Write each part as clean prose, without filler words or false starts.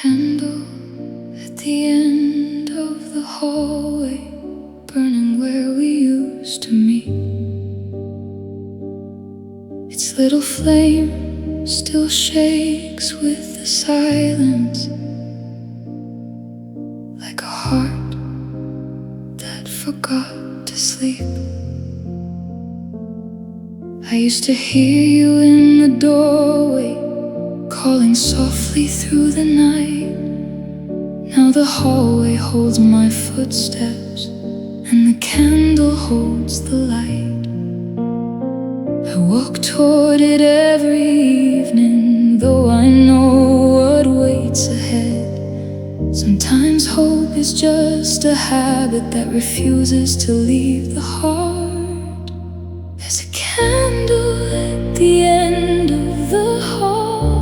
candle at the end of the hallway, burning where we used to meet. Its little flame still shakes with the silence, like a heart that forgot to sleep. I used to hear you in the doorway, calling softly through the night. Now the hallway holds my footsteps, and the candle holds the light. I walk toward it every evening, though I know what waits ahead. Sometimes hope is just a habit that refuses to leave the heart. There's a candle at the end of the hall,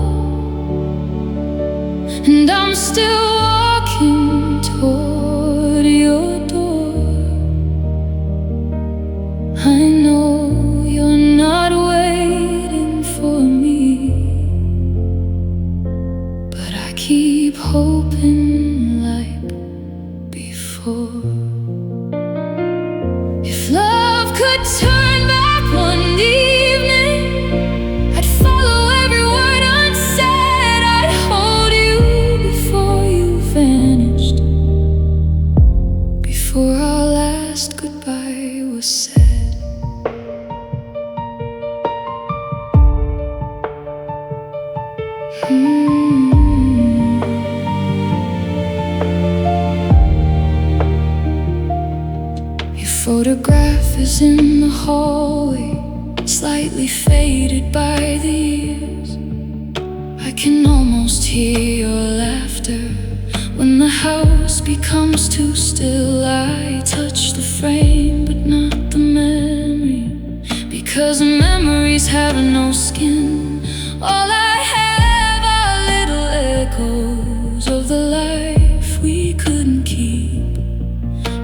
and I'm still walking toward your door. I know you're not waiting for me, but I keep hoping like before. If love could turn back one evening, I'd follow every word unsaid. I'd hold you before you vanished, before our last goodbye was said. Your photograph is in the hallway, slightly faded by the years. I can almost hear your laughter when the house becomes too still. I touch the frame but not the memory, because memories have no skin. All I have are little echoes of the life we couldn't keep.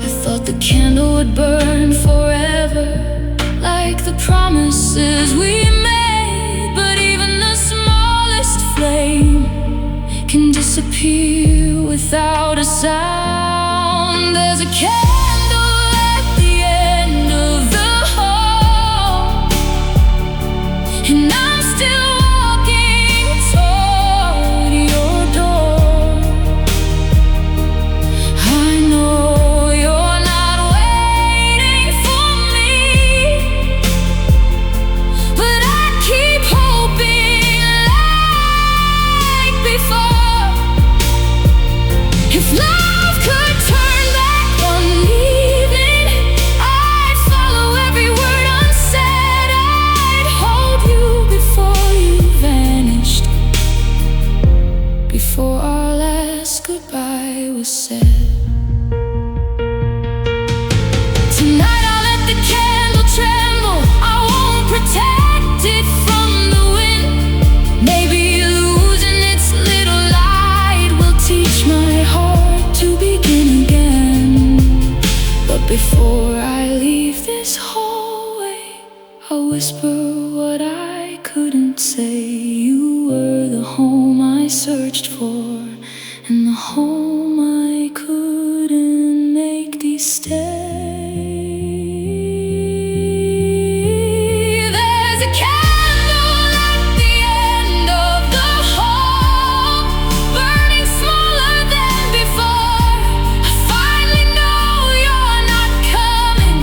I thought the candle would burn forever, like the promises we made. But even the smallest flame can disappear without a sound. There's a candle at the end of the hall, and I'm still walking toward your door. I know you're not waiting for me, but I keep hoping like before. If love could turn back one evening, I'd follow every word unsaid. I'd hold you before you vanished, before our last goodbye was said. Tonight I'll let the candle tremble. I won't protect it from the wind. Maybe losing its little light will teach my heart to begin again. But before I leave this hallway, I'll whisper what I couldn't say. You were the home I searched for, and the home I couldn't make these stay. There's a candle at the end of the hall, burning smaller than before. I finally know you're not coming,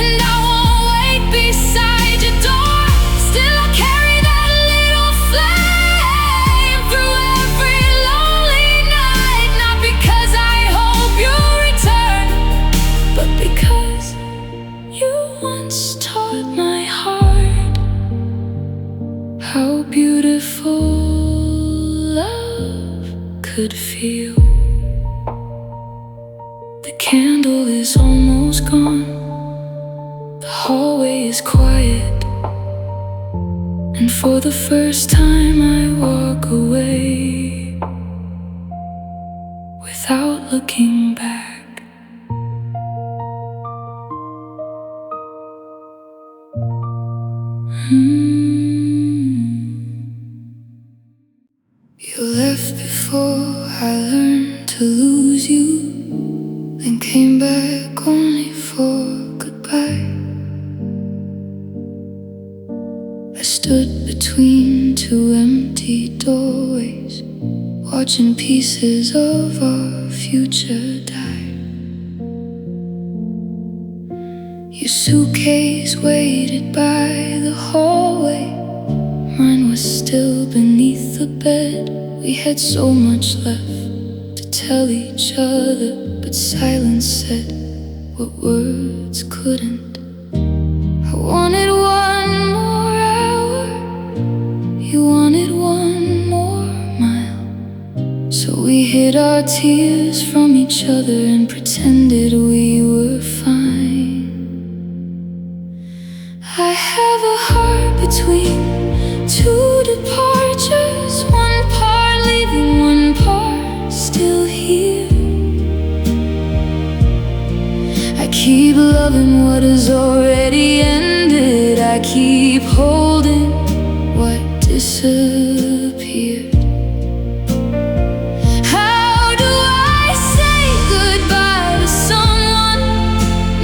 and I won't wait beside your door. Still I carry that little flame through every lonely night. Not because I hope you'll return, but because you once taught my heart how beautiful love could feel. The candle is almost gone, the hallway is quiet, and for the first time I walk away without looking back. You left before before I learned to lose you, then came back only for goodbye. I stood between two empty doorways, watching pieces of our future die. Your suitcase waited by the hallway, mine was still beneath the bed. We had so much left to tell each other, but silence said what words couldn't. I wanted one more hour, you wanted one more mile. So we hid our tears from each other and pretended we were fine. I have a heart between two departures, one part leaving, one part still here. I keep loving what has already ended, I keep holding what disappeared. How do I say goodbye to someone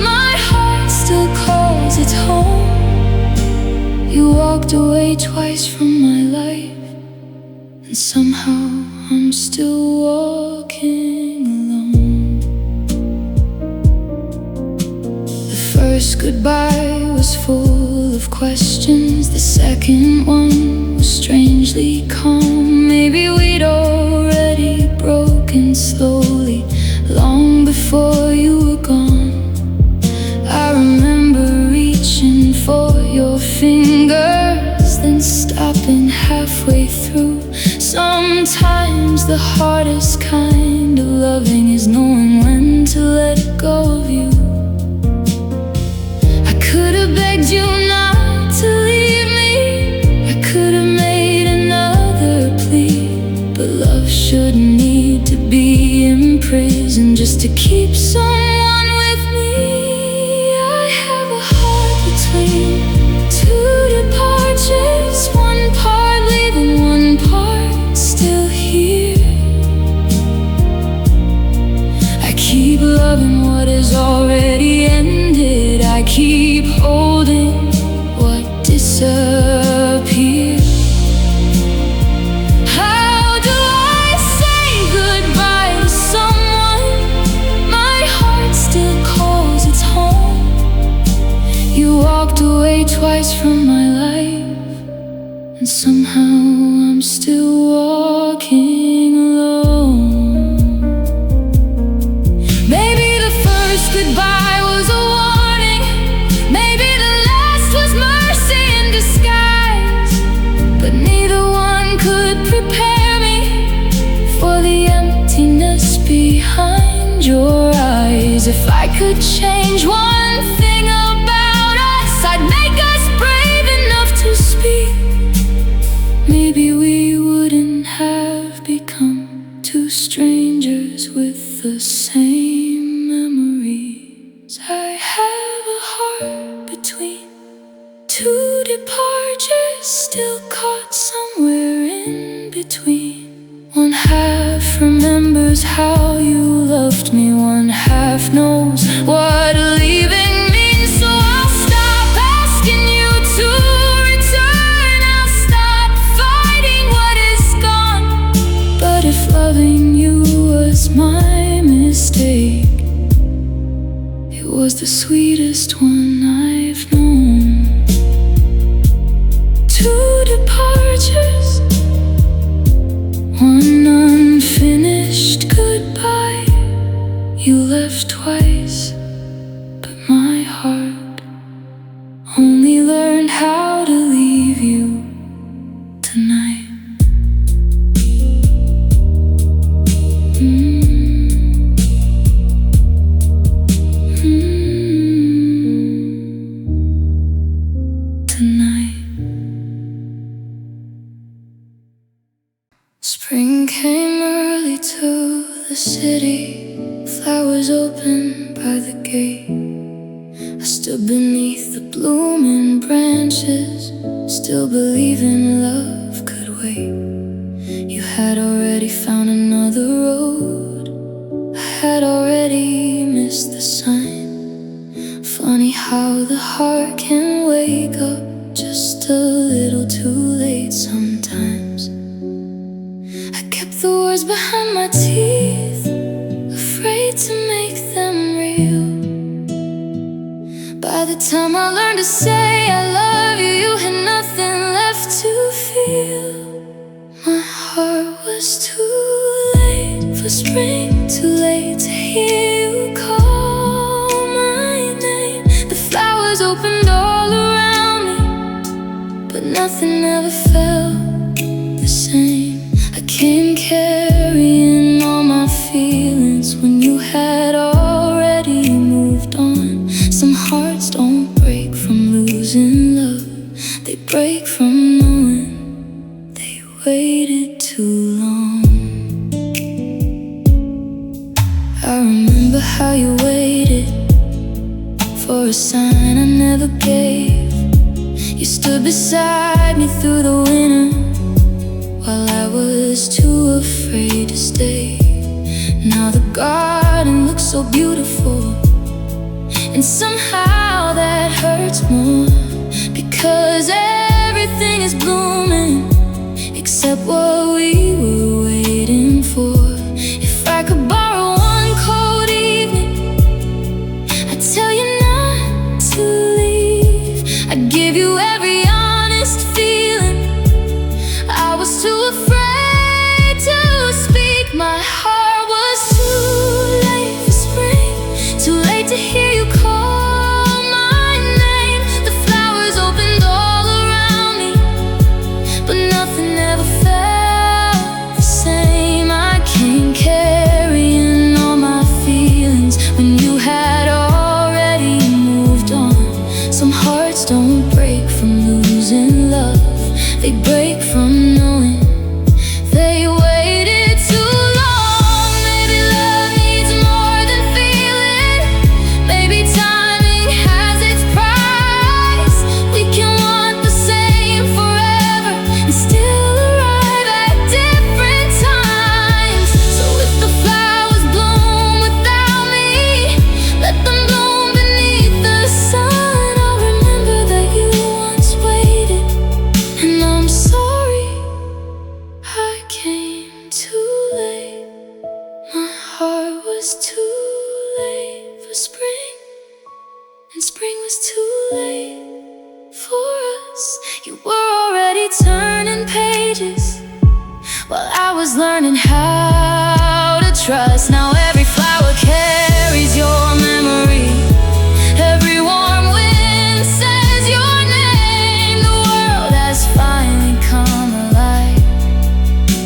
my heart still calls its home? You walked away twice from my life, and somehow I'm still walking alone. The first goodbye was full of questions, the second one was strangely calm. Maybe we'd already broken slowly, long before you were gone. I remember reaching for your fingers, then stopping halfway through. Sometimes the hardest kind of loving is knowing when to let go of you. I could have begged you not to leave me, I could have made another plea, but love shouldn't need to be imprisoned just to keep someone with me. I have a heart between two departures, one part leaving, one part still here. I keep loving what has already ended, I keep holding what disappeared. How do I say goodbye to someone my heart still calls its home? You walked away twice from my life, and somehow I'm still walking alone. Maybe the first goodbye was a warning, maybe the last was mercy in disguise, but neither one could prepare me for the emptiness behind your eyes. If I could change one thing about us, I'd make us brave enough to speak. Maybe we wouldn't have become two strangers with the same memories. I have a heart between two departures, still caught somewhere in between. One half remembers how you loved me, one half knows what leaving means. So I'll stop asking you to return, I'll stop fighting what is gone. But if loving you was my mistake, it was the sweetest one I've known. Two departures, one unfinished goodbye. You left twice, but my heart only learned how to leave you tonight. Tonight. Spring came early to the city, flowers open by the gate. I stood beneath the blooming branches, still believing love could wait. You had already already found another road. I had already missed the sign. Funny how the heart can wake up just a little too late sometimes. I kept the words behind my teeth, afraid to make them real. By the time I learned to say I love you, you had nothing left to feel. My heart was too late for spring, too late to hear you call my name. The flowers opened all around me, but nothing ever felt the same. I came carrying all my feelings when you had already moved on. Some hearts don't break from losing love, they break from knowing they waited too long. I remember how you waited for a sign I never gave. You stood beside me through the winter while I was too afraid to stay. Now the garden looks so beautiful, and somehow that hurts more, because everything is blooming except what we were waiting for. If I could borrow one cold evening, I'd tell you not to leave. I'd give you every honest feeling. I was too afraid to speak. My heart was too late for spring, too late to hear you call my name. The flowers opened all around me, but nothing ever felt the same. I came carrying all my feelings when you had already moved on. Some hearts don't break from losing love, they break from knowing they waited too long. Maybe love needs more than feeling. Maybe timing has its price. We can want the same forever and still arrive at different times. So if the flowers bloom without me, let them bloom beneath the sun. I'll remember that you once waited, and I'm sorry I came too late. My heart was too late for spring, and spring was too late for us. You were already turning pages while I was learning how to trust. Now every flower carries your memory, every warm wind says your name. The world has finally come alive,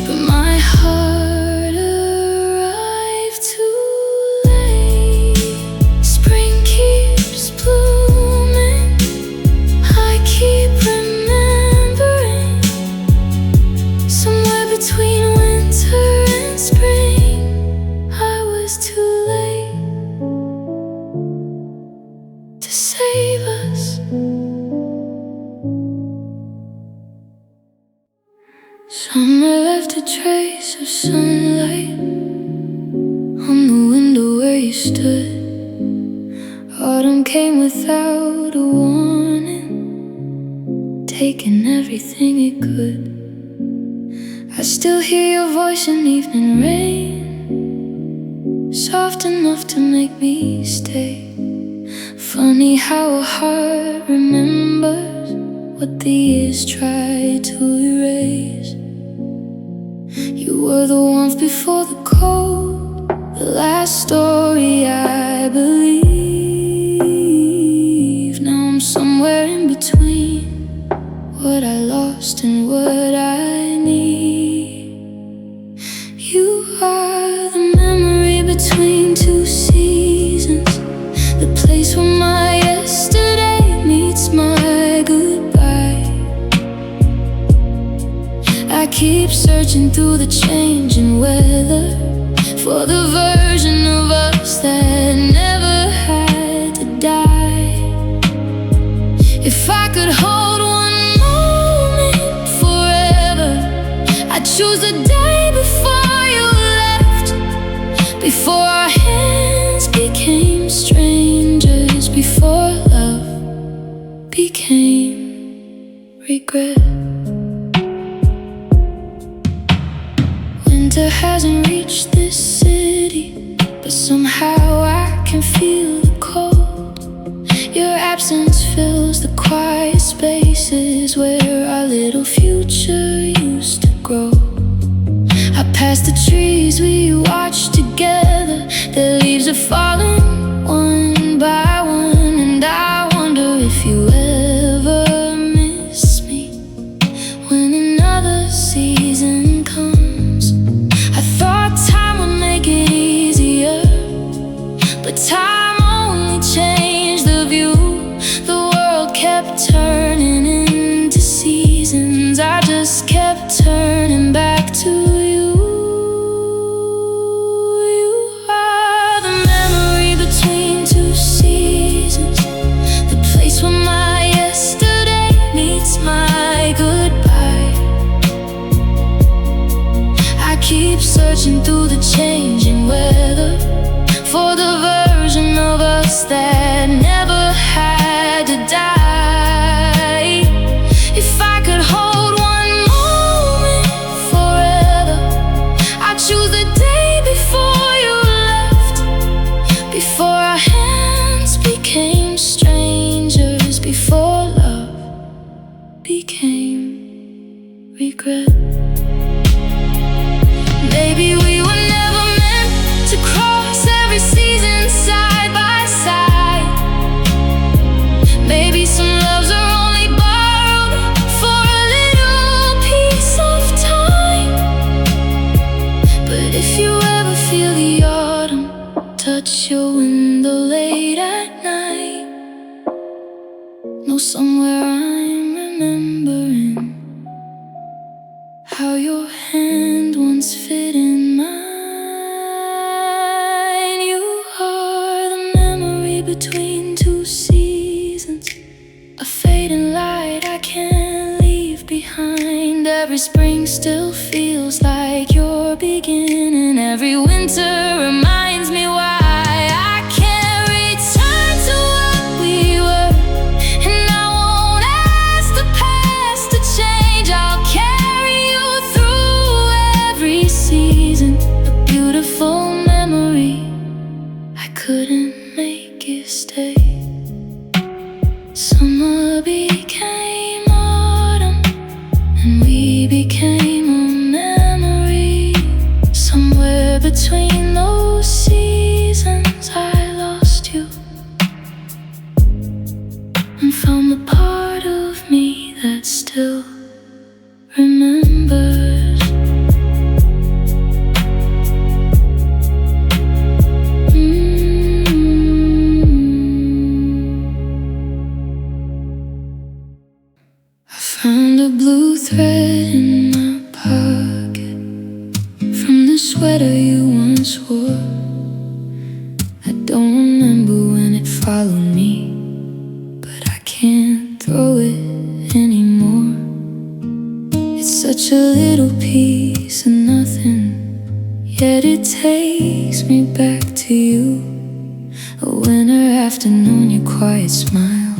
but my heart arrived too late. Spring keeps blooming, I keep remembering. Somewhere between winter and spring, I was too late to save us. Summer left a trace of sunlight on the window where you stood. Autumn came without a warning, taking everything it could. I still hear your voice in evening rain, soft enough to make me stay. Funny how a heart remembers what the years tried to erase. You were the warmth before the cold, the last story I believe. Now I'm somewhere in between what I lost and what I need. You are the memory between two seasons, the place where my yesterday meets my goodbye. I keep searching through the changing weather for the version of us that never had to die. If I could hold one moment forever, I'd choose the day before regret. Winter hasn't reached this city, but somehow I can feel the cold. Your absence fills the quiet spaces where our little future used to grow. I pass the trees we watched together, their leaves are falling one by one, and I wonder if you ever miss me when another season comes. I thought time would make it easier, but time only changed the view. The world kept turning into seasons, I just kept turning back to you. You are the memory between two seasons, the place where my yesterday meets my goodbye. I keep searching through the changing weather for the version of us that never had to die. If I could hold one moment forever, I'd choose the day before you left, before our hands became strangers, before love became regret. Maybe we were never meant to cross every season side by side. Maybe some loves are only borrowed for a little piece of time. But if you ever feel the autumn touch your window late at night, know somewhere I'm remembering how your hand once fit in mine. You are the memory between two seasons, a fading light I can't leave behind. Every spring still feels like your beginning. Every winter reminds me why I can't return to what we were, and I won't ask the past to change. I'll carry you through every season, a beautiful memory I couldn't make you stay. Summer became autumn, and we became a memory. Somewhere between those seasons I lost you, and found the part of me that still remembers. I found a blue thread in my pocket from the sweater you once wore. I don't remember when it followed me, but I can't throw it anymore. It's such a little piece of nothing, yet it takes me back to you. A winter afternoon, your quiet smile,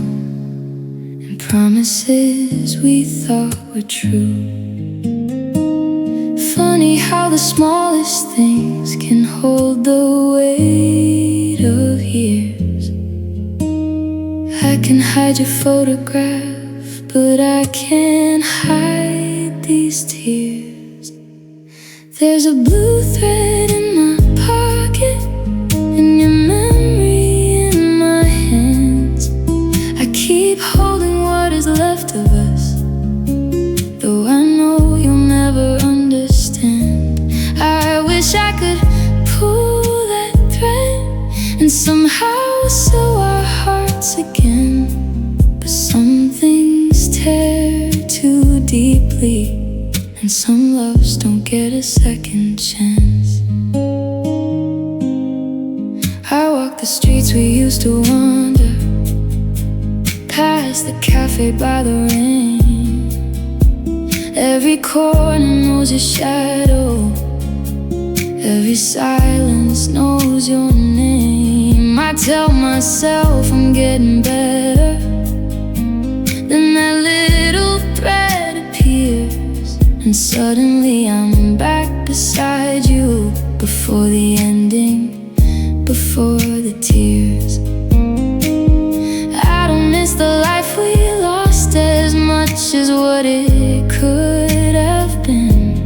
and promises we thought were true. Funny how the smallest things can hold the weight of years. I can hide your photograph, but I can't hide these tears. There's a blue thread in my pocket, and your memory in my hands. I keep holding what is left of us, though I know you'll never understand. I wish I could pull that thread and somehow sew our hearts again, but some things tear too deeply, and some loves don't get a second chance. I walk the streets we used to wander, past the cafe by the rain. Every corner knows your shadow, every silence knows your name. I tell myself I'm getting better than that little thread and suddenly I'm back beside you. Before the ending, before the tears. I don't miss the life we lost as much as what it could have been.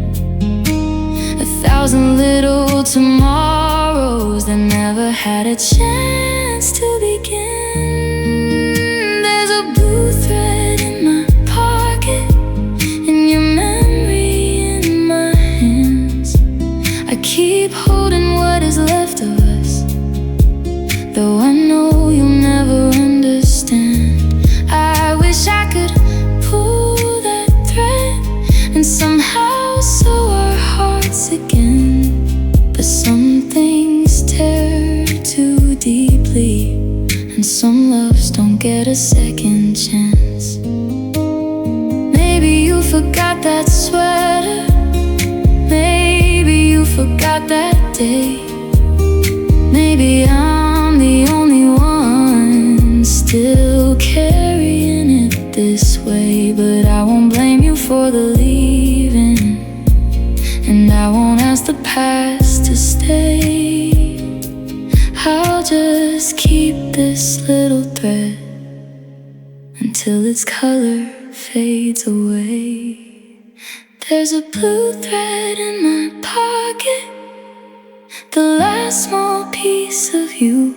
1,000 little tomorrows that never had a chance to begin. There's a blue thread in my pocket, and your memory in my hands. I keep holding what is left of us, though I know you'll never understand. I wish I could pull that thread and somehow sew our hearts again. But some things tear too deeply, and some loves don't get a second chance. Maybe you forgot that sweater, maybe you forgot that day. Maybe I'm the only one still carrying it this way. But I won't blame you for the leaving, and I won't ask the past to stay. I'll just keep this little thread until its color fades away. There's a blue thread in my pocket, the last small piece of you.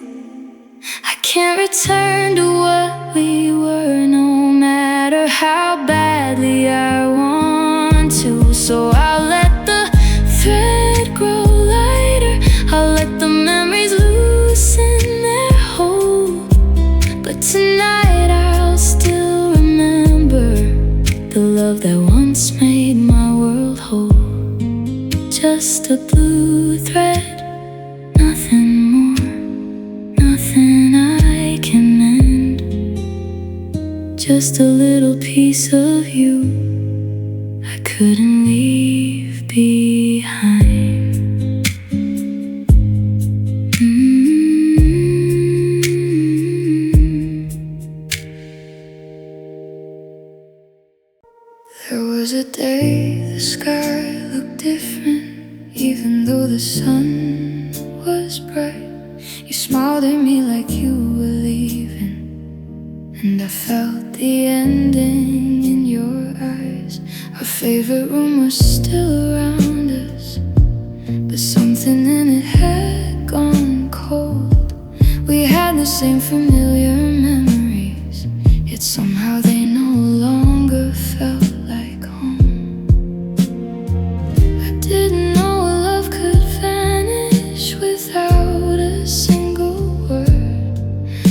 I can't return to what we were, no matter how badly I want to. So I'll let the thread grow lighter, I'll let the memories loosen their hold. But tonight I'll still remember the love that once made my world whole. Just a blue thread, nothing more, nothing I can mend. Just a little piece of you I couldn't leave behind. There was a day the sky looked different, even though the sun was bright. You smiled at me like you were leaving, and I felt the ending in your eyes. Our favorite room was still around us, but something in it had gone cold. We had the same familiar memories, yet somehow they no longer felt like home. I didn't know a love could vanish without a single word.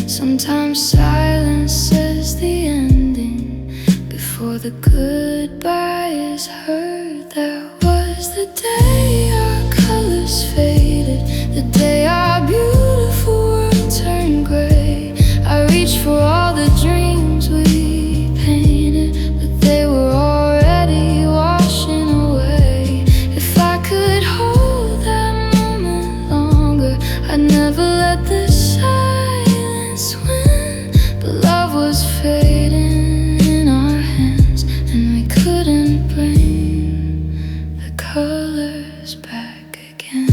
Sometimes silence says the ending before the goodbye is heard. That was the day our colors faded, the day our beautiful world turned gray. I reached for all the dreams we painted, but they were already washing away. If I could hold that moment longer, I'd never let this silence win. But love was fading in our hands, and we couldn't bring the colors back again.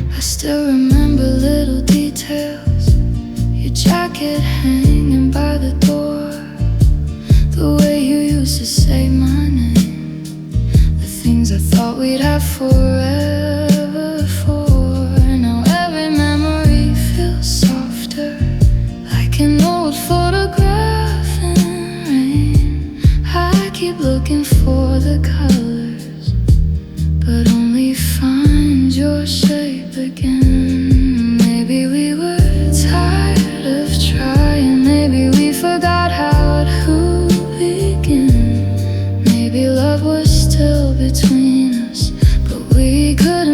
I still remember little details, your jacket hanging by the door, the way you used to say my name, the things I thought we'd have forever for. Now every memory feels softer, like an old photograph in rain. I keep looking for the colors, but only find your shape again. Maybe we were tired of trying, maybe we forgot how to begin. Maybe love was still between us, but we could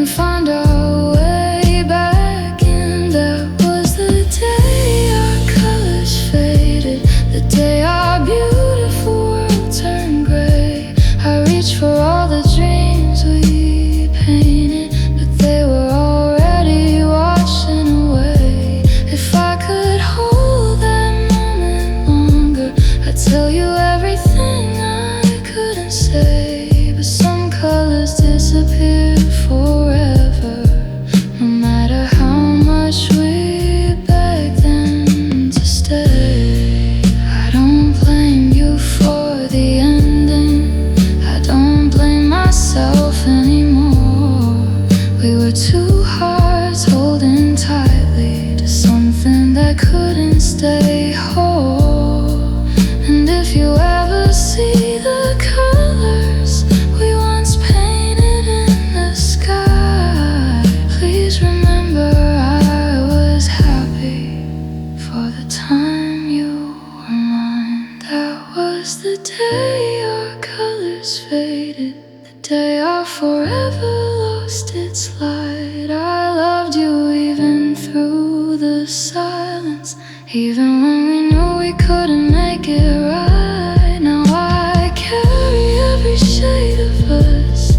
the silence, even when we knew we couldn't make it right. Now I carry every shade of us,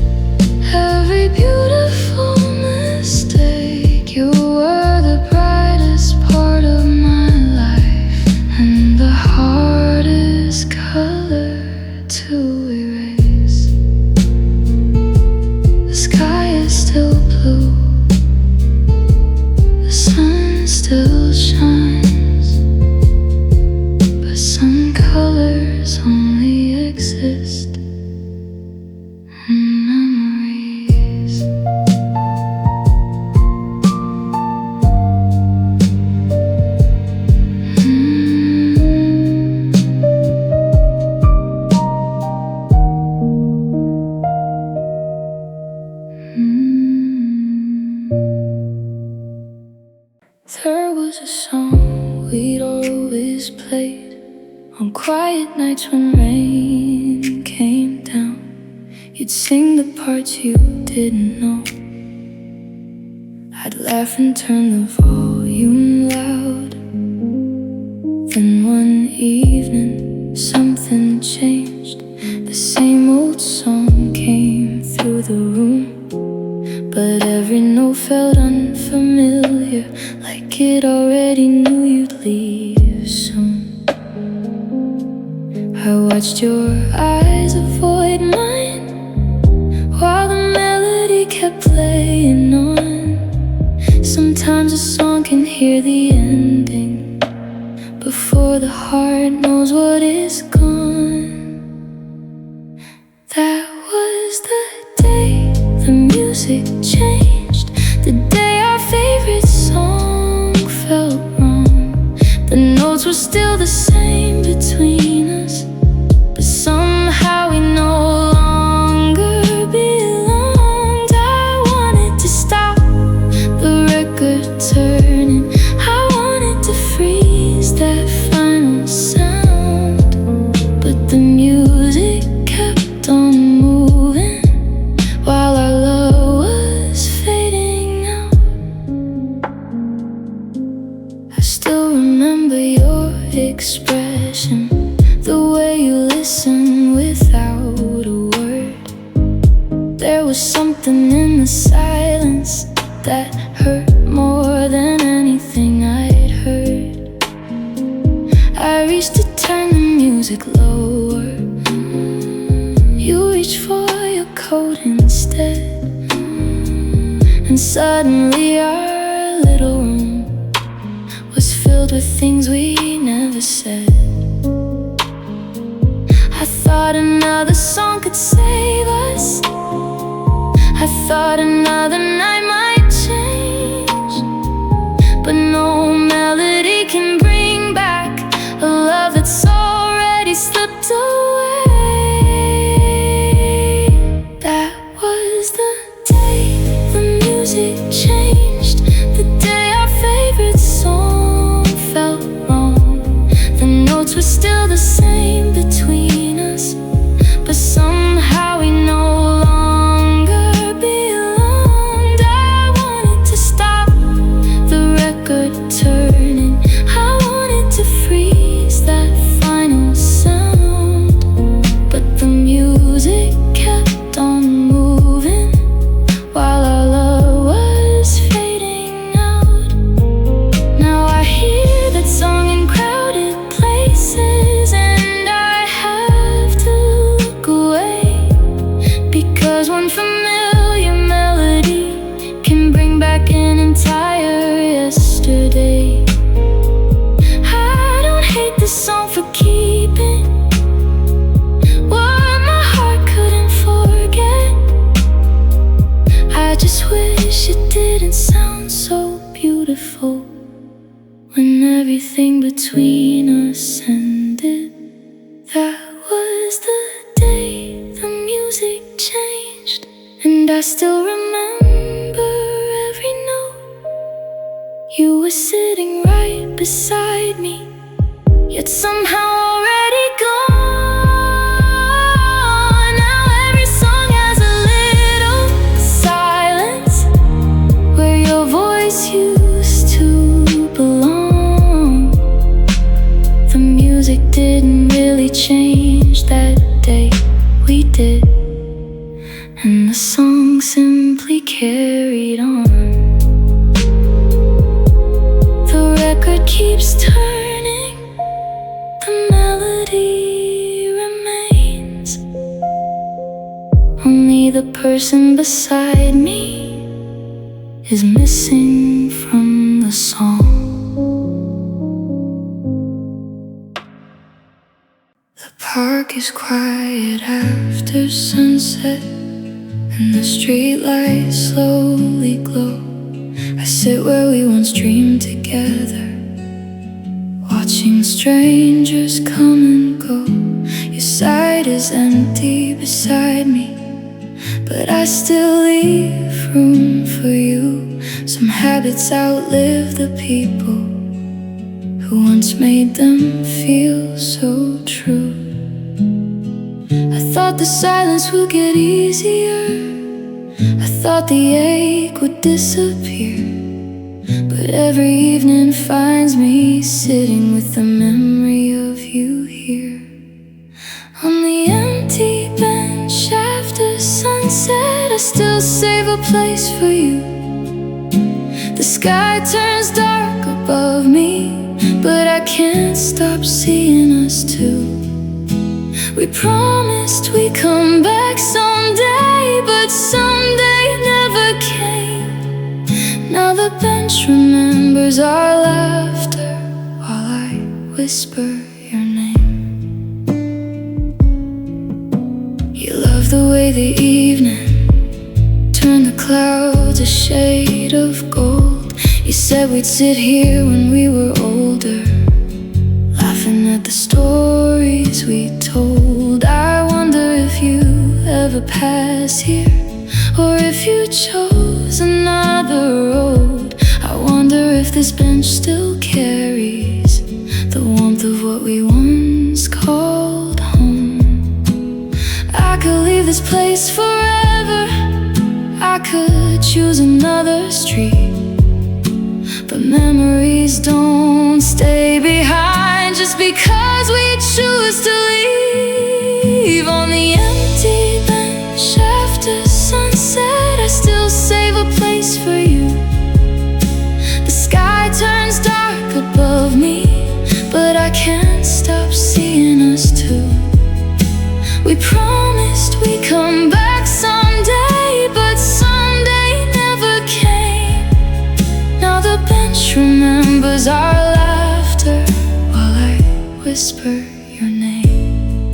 every beautiful mistake. You were the brightest part of my life, and the hardest color to erase. The sky is still blue, the sun still shines, but some colors only exist in memories. There was a song we'd always played on quiet nights when rain came down. You'd sing the parts you didn't know. I'd laugh and turn the volume loud. Then one evening something changed. The same old song came through the room, but every note felt unfamiliar, like it already knew you'd leave soon. I watched your eyes avoid mine while the melody kept playing on. Sometimes a song can hear the ending before the heart knows what is gone. That was the day the music changed, the day our favorite song felt wrong. The notes were still the same between us, but somehow we no longer belonged. I wanted to stop the record turning, I wanted to freeze that final sound, but the music kept on moving while our love was fading out. I still remember your expression, the way you listened without a word. There was something in the silence that hurt more than anything I'd heard. I reached to turn the music lower, you reached for your coat instead, and suddenly our little room was filled with things we never said. I thought another song could save us, I thought another night might change, but no melody can bring back a love that's already slipped away. That was the day the music changed, the day our favorite song felt wrong. The notes were still the same between us, but somehow we no longer belonged. I wanted to stop the record turning, I wanted to freeze that final sound, but the music kept on moving while our love was fading out. Now I hear that song in crowded places, and I have to look away, because one familiar melody can bring back an entire yesterday. I don't hate this song for keeping what my heart couldn't forget. I just wish it didn't sound so beautiful when everything between us ended. That was the day the music changed, and I still remember every note. You were sitting right beside me, yet somehow already gone. Now every song has a little silence where your voice used to belong. didn't really change that day. We did, and the song simply carried on. The record keeps turning, the melody remains. Only the person beside me is missing from the song. The park is quiet after sunset, and the streetlights slowly glow. I sit where we once dreamed together, watching strangers come and go. Your side is empty beside me, but I still leave room for you. Some habits outlive the people who once made them feel so true. I thought the silence would get easier, I thought the ache would disappear, but every evening finds me sitting with the memory of you here. On the empty bench after sunset, I still save a place for you. The sky turns dark above me, but I can't stop seeing us two. We promised we'd come back someday, but someday never came. Now the bench remembers our laughter while I whisper your name. You love the way the evening turned the clouds a shade of gold. You said we'd sit here when we were older, laughing at the stories we told. I wonder if you ever pass here, or if you chose another road. I wonder if this bench still carries the warmth of what we once called home. I could leave this place forever, I could choose another street, but memories don't stay behind just because we choose to leave. On the empty bench after sunset, I still save a place for you. The sky turns dark above me, but I can't stop seeing us two. We promised we'd come back someday, but someday never came. Now the bench remembers our laughter while I whisper your name.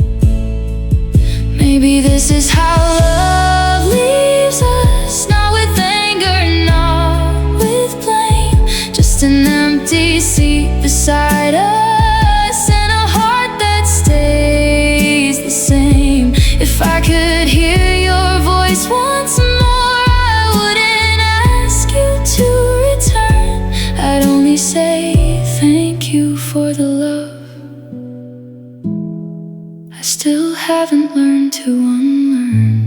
Maybe this is how love leaves us, not with anger, not with blame. Just an empty seat beside us, and a heart that stays the same. If I could hear your voice once more, I wouldn't ask you to return. I'd only say thank you for the love I still haven't learned to unlearn.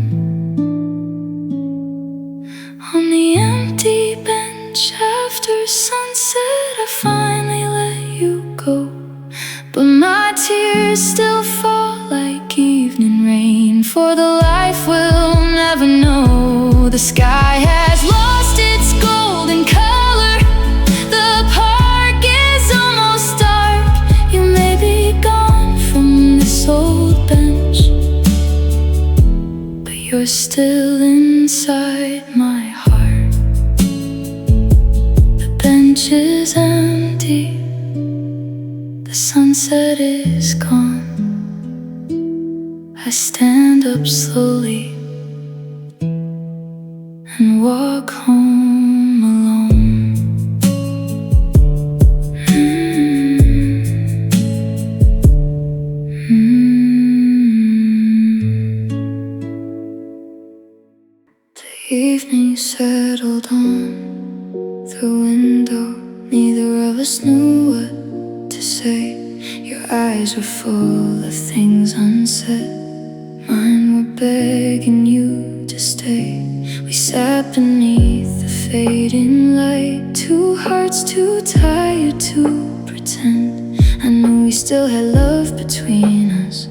On the empty bench after sunset, I finally let you go, but my tears still fall like evening rain for the life we'll never know. The sky has lost its golden color, the park is almost dark. You may be gone from this old bench, but you're still inside my heart. The bench is empty, the sunset is gone. I stand up slowly and walk home alone. The evening settled on the window. Neither of us knew what to say. Your eyes were full of things unsaid, mine were begging you to stay. We sat beneath the fading light, two hearts too tired to pretend. I knew we still had love between us,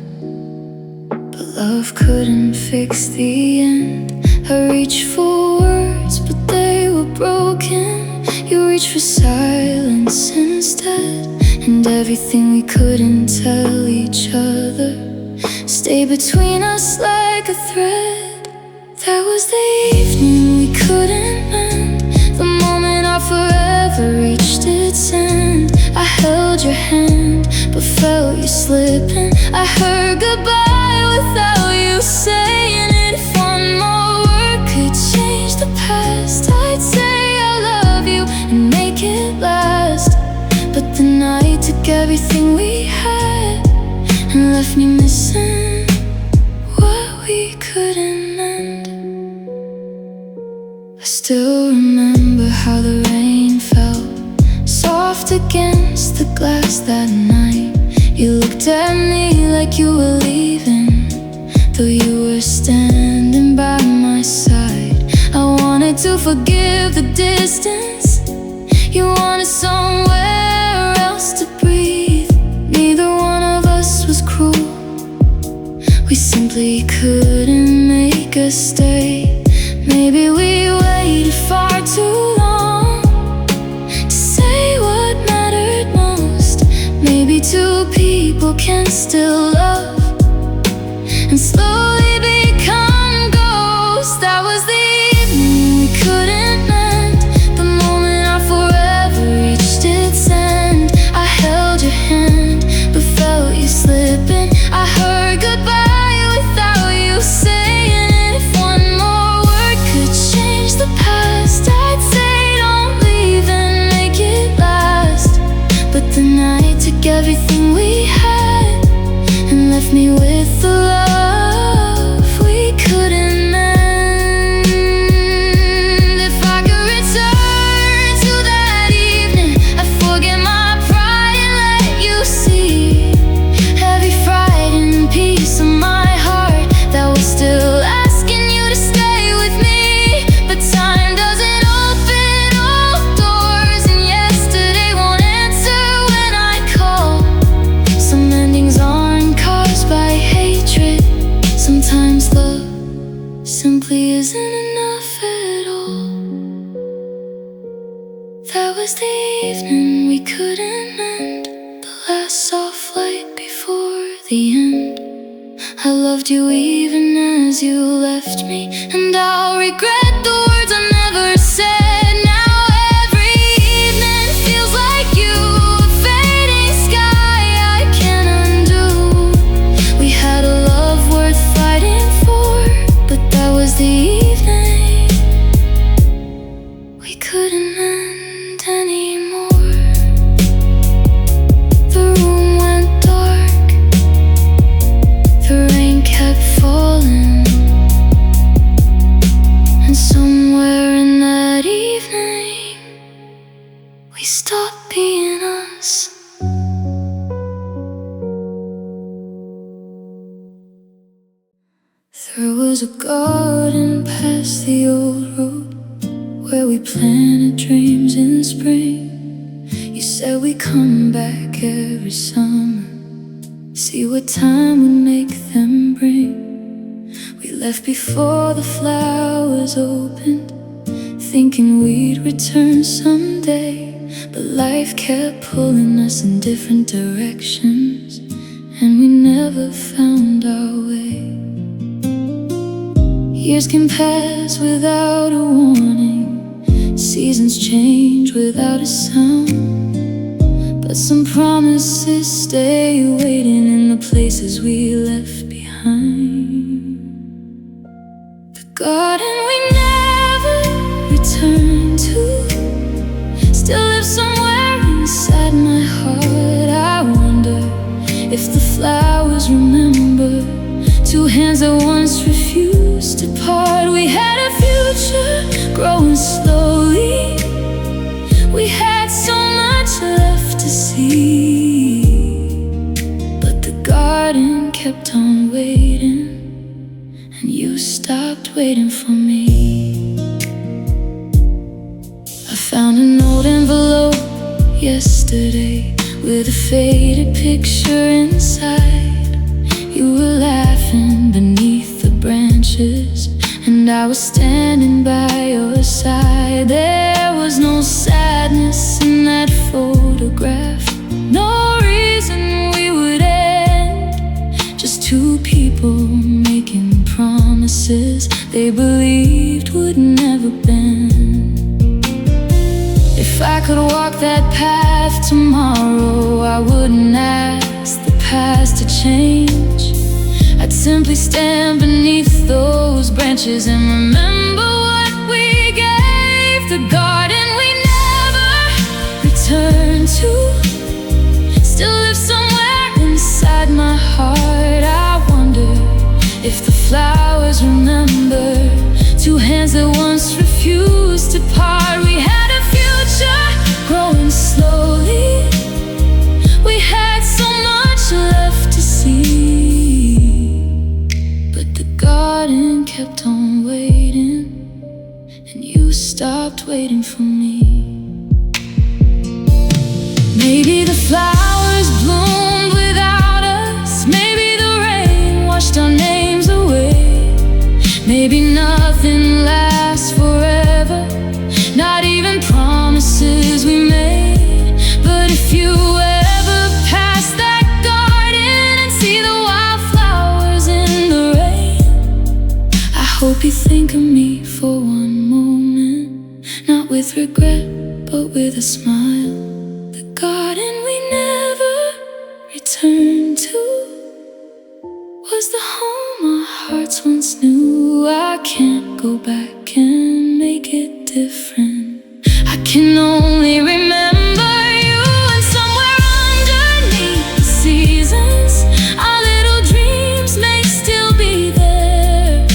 but love couldn't fix the end. I reached for words, but they were broken. You reached for silence instead, and everything we couldn't tell each other stayed between us like a thread. That was the evening we couldn't mend, the moment our forever reached its end. I held your hand, but felt you slipping. I heard goodbye without you saying it. If one more word could change the past, I'd say I love you and make it last. But the night took everything we had and left me missing what we couldn't end. I still remember how the rain fell soft against the glass that night. You looked at me like you were leaving, though you were standing by my side. I wanted to forgive the distance, you wanted somewhere else to breathe. Neither one of us was cruel, we simply couldn't make a stay. Maybe we waited far too long to say what mattered most. Maybe two people can still love and slowly become ghosts. That was the evening we couldn't mend, the moment our forever reached its end. I held your hand, but felt you slipping. I heard goodbye without you saying it. If one more word could change the past, I'd say don't leave and make it last. But the night took everything we had and left me with the love we couldn't mend. If I could return to that evening, I'd forget my pride and let you see every frightened piece of my heart that was still asking you to stay with me. But time doesn't open all doors, and yesterday won't answer when I call. Some endings aren't caused by hatred, sometimes love simply isn't enough at all. That was the evening we couldn't mend, the last soft light before the end. I loved you even as you left me, and I'll regret the words I never said. Now every evening feels like you, a fading sky I can't undo. We had a love worth fighting for, but that was the evening we couldn't end anymore. The room went dark, the rain kept falling, and somewhere in that evening we stopped being us. There was a garden past the old road where we planted dreams in spring. You said we'd come back every summer, see what time would make them bring. We left before the flowers opened, thinking we'd return someday. But life kept pulling us in different directions, and we never found our way. Years can pass without a warning, seasons change without a sound, but some promises stay waiting in the places we left behind. The garden we never returned to still lives somewhere inside my heart. I wonder if the flowers remember two hands that once refused to part. We had a future growing slowly, we had so much left to see, but the garden kept on waiting, and you stopped waiting for me. I found an old envelope yesterday with a faded picture inside. You were laughing beneath the branches, and I was standing by your side. There was no sadness in that photograph, no reason we would end. Just two people making promises they believed would never bend. If I could walk that path tomorrow, I wouldn't ask the past to change. I'd simply stand beneath those branches and remember what we gave. The garden we never returned to still lives somewhere inside my heart. I wonder if the flowers remember two hands that once refused to part. We had a future growing slowly, we had so much left to see, but the garden kept on waiting, and you stopped waiting for me. Maybe the flowers bloomed without us, maybe the rain washed our names away. Maybe nothing lasts forever, not even promises we made. But if you ever pass that garden and see the wildflowers in the rain, I hope you think of me for one moment, not with regret, but with a smile. The garden we never returned to was the home our hearts once knew. I can't go back and make it different. I can only remember you, and somewhere underneath the seasons our little dreams may still be there.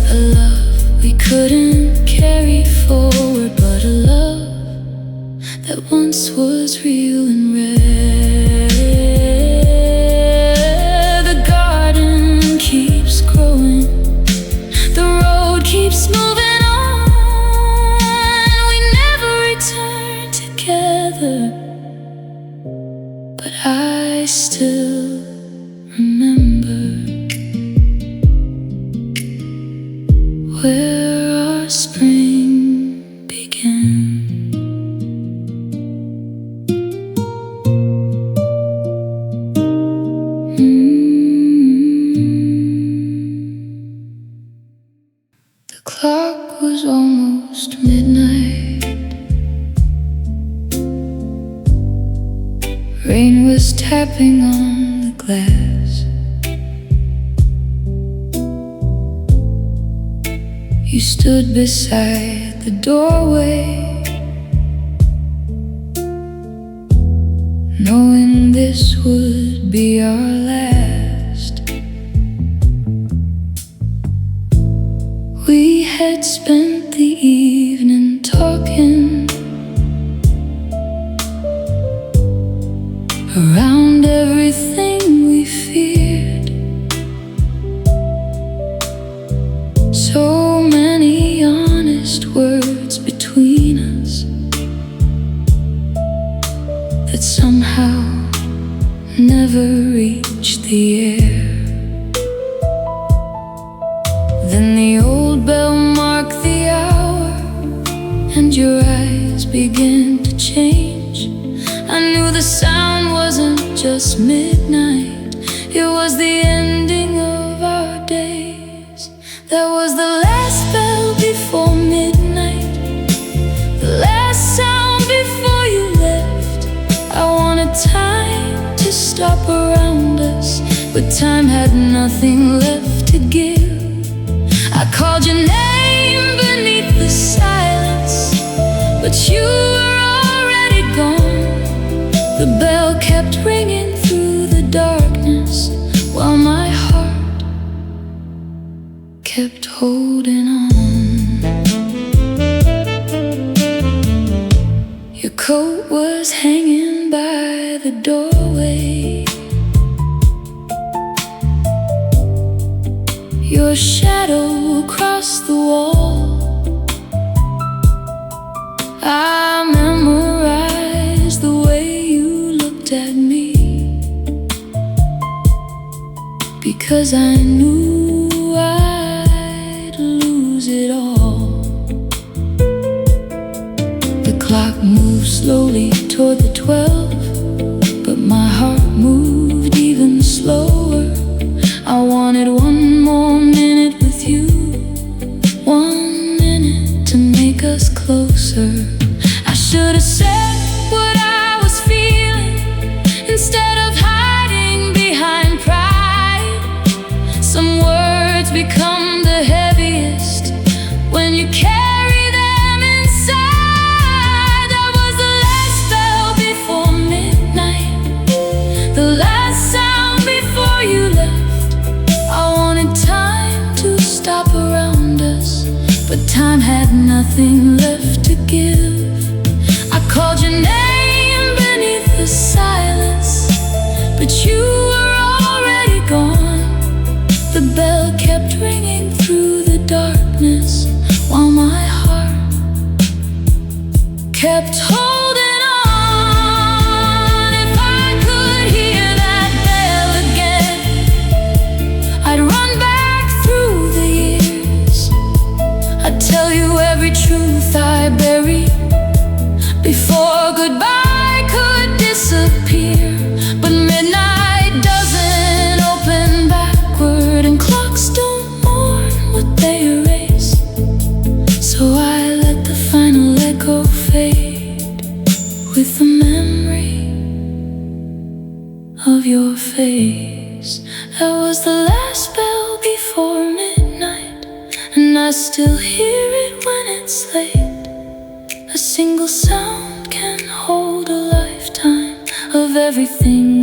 A love we couldn't carry forward, but a love that once was real and rare. The garden keeps growing, the road keeps moving on. We never returned together, but I still remember where our spring began. The clock was almost midnight. Rain was tapping on the glass. You stood beside the doorway, knowing this would be our last. We had spent the evening talking around everything we feared. So many honest words between us that somehow never reached the air. Then the old bell marked the hour, and your eyes began to change. I knew the sound wasn't just midnight, it was the ending of our days. That was the last bell before midnight, the last sound before you left. I wanted time to stop around us, but time had nothing left to give. I called your name beneath the silence, but you were already gone. The bell kept ringing through the darkness, while my heart kept holding on. Your coat was hanging by the doorway, your shadow across the wall. I memorized the way you looked at 'cause I knew I'd lose it all. The clock moved slowly toward the 12, but my heart moved even slower. I wanted one more minute with you, 1 minute to make us closer. I should have said what I was feeling instead of hiding behind pride. Some words become the heaviest when you carry them inside. That was the last bell before midnight, the last sound before you left. I wanted time to stop around us, but time had nothing left to give. I called your name beneath the silence, but you were already gone. The bell kept ringing through the darkness while my heart kept holding on. If I could hear that bell again, I'd run back through the years. I'd tell you every truth I buried before goodbye could disappear. But midnight doesn't open backward, and clocks don't mourn what they erase. So I let the final echo fade with the memory of your face. That was the last bell before midnight, and I still hear it when it's late. A single sound can hold a lifetime of everything